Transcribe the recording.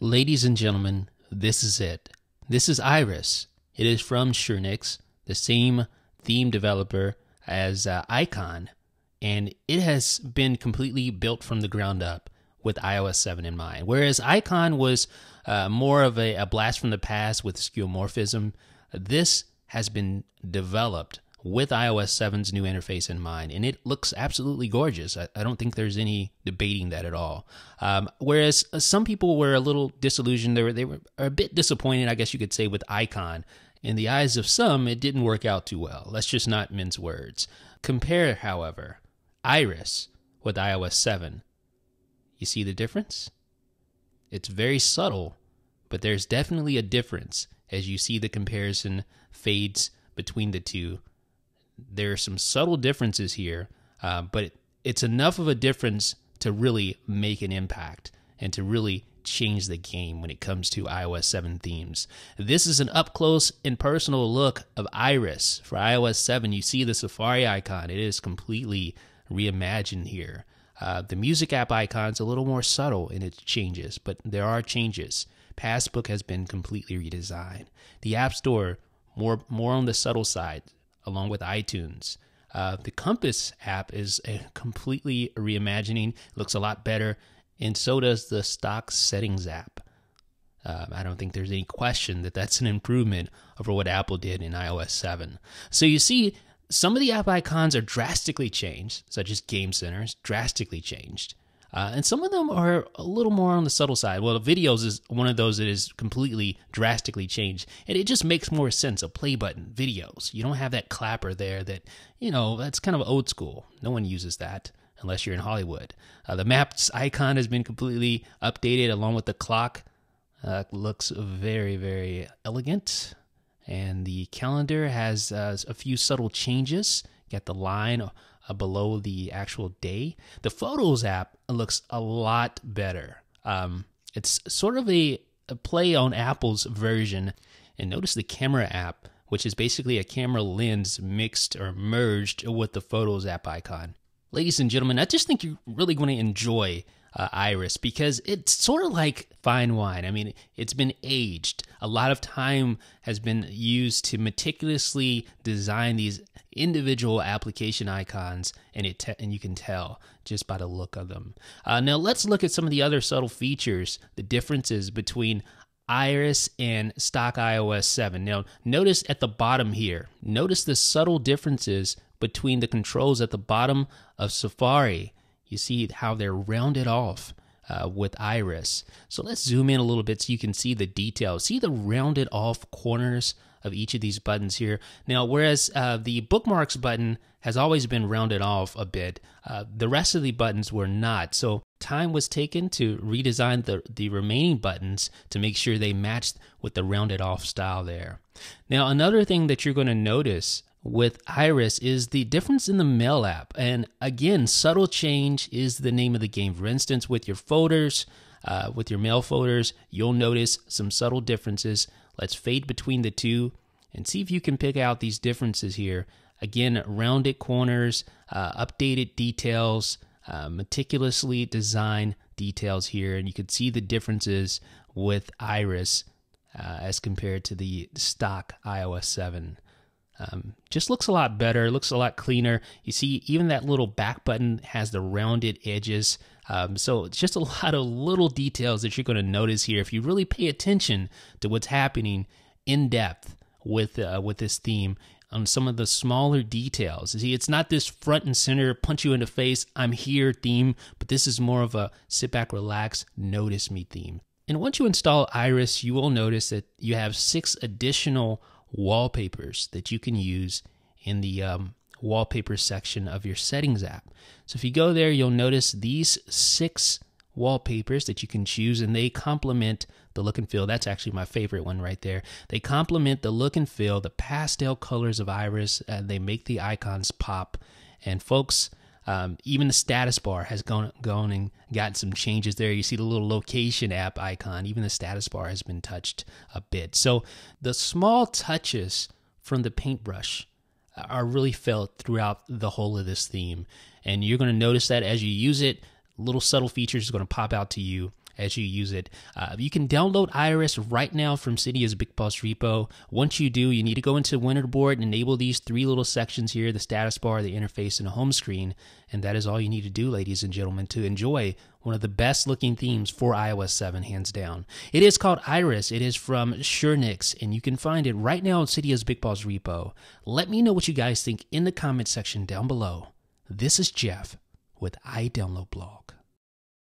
Ladies and gentlemen, this is it. This is Ayeris. It is from Surenix, the same theme developer as Icon, and it has been completely built from the ground up with iOS 7 in mind. Whereas Icon was more of a blast from the past with skeuomorphism, this has been developed with iOS 7's new interface in mind, and it looks absolutely gorgeous. I don't think there's any debating that at all. Whereas some people were a little disillusioned. They were a bit disappointed, I guess you could say, with Icon. In the eyes of some, it didn't work out too well. Let's just not mince words. Compare, however, Ayeris with iOS 7. You see the difference? It's very subtle, but there's definitely a difference as you see the comparison fades between the two. There are some subtle differences here, but it's enough of a difference to really make an impact and to really change the game when it comes to iOS 7 themes. This is an up-close and personal look of Ayeris for iOS 7. You see the Safari icon. It is completely reimagined here. The music app icon is a little more subtle in its changes, but there are changes. Passbook has been completely redesigned. The App Store, more on the subtle side, along with iTunes. The Compass app is a completely reimagining. It looks a lot better, and so does the stock settings app. I don't think there's any question that that's an improvement over what Apple did in iOS 7. So you see, some of the app icons are drastically changed, such as Game Centers, drastically changed. And some of them are a little more on the subtle side. Well, the videos is one of those that is completely drastically changed. And it just makes more sense. A play button, videos. You don't have that clapper there that, that's kind of old school. No one uses that unless you're in Hollywood. The Maps icon has been completely updated along with the clock. Looks very, very elegant. And the calendar has a few subtle changes. Got the line below the actual day. The Photos app looks a lot better. It's sort of a play on Apple's version. And notice the Camera app, which is basically a camera lens mixed or merged with the Photos app icon. Ladies and gentlemen, I just think you're really going to enjoy Ayeris because it's sort of like fine wine. I mean, it's been aged. A lot of time has been used to meticulously design these individual application icons, and you can tell just by the look of them. Now let's look at some of the other subtle features, the differences between Ayeris and stock iOS 7. Now notice at the bottom here, notice the subtle differences between the controls at the bottom of Safari. You see how they're rounded off with Ayeris. So let's zoom in a little bit so you can see the details. See the rounded off corners of each of these buttons here. Now, whereas the bookmarks button has always been rounded off a bit, the rest of the buttons were not. So time was taken to redesign the remaining buttons to make sure they matched with the rounded off style there. Now, another thing that you're going to notice with Ayeris is the difference in the Mail app. And again, subtle change is the name of the game. For instance, with your folders, with your mail folders, you'll notice some subtle differences. Let's fade between the two and see if you can pick out these differences here. Again, rounded corners, updated details, meticulously designed details here. And you can see the differences with Ayeris as compared to the stock iOS 7. Just looks a lot better, looks a lot cleaner. You see, even that little back button has the rounded edges. So it's just a lot of little details that you're going to notice here if you really pay attention to what's happening in depth with this theme on some of the smaller details. You see, it's not this front and center, punch you in the face, I'm here theme, but this is more of a sit back, relax, notice me theme. And once you install Ayeris, you will notice that you have 6 additional wallpapers that you can use in the wallpaper section of your settings app. So if you go there, you'll notice these 6 wallpapers that you can choose, and they complement the look and feel. That's actually my favorite one right there. They complement the look and feel, the pastel colors of Ayeris. They make the icons pop. And folks, even the status bar has gone and got some changes there. You see the little location app icon. Even the status bar has been touched a bit. So the small touches from the paintbrush are really felt throughout the whole of this theme. And you're going to notice that as you use it, little subtle features are going to pop out to you as you use it. You can download Ayeris right now from Cydia's BigBoss repo. Once you do, you need to go into Winterboard and enable these 3 little sections here, the status bar, the interface, and the home screen. And that is all you need to do, ladies and gentlemen, to enjoy one of the best looking themes for iOS 7, hands down. It is called Ayeris. It is from Surenix, and you can find it right now on Cydia's BigBoss repo. Let me know what you guys think in the comment section down below. This is Jeff with iDownload Blog.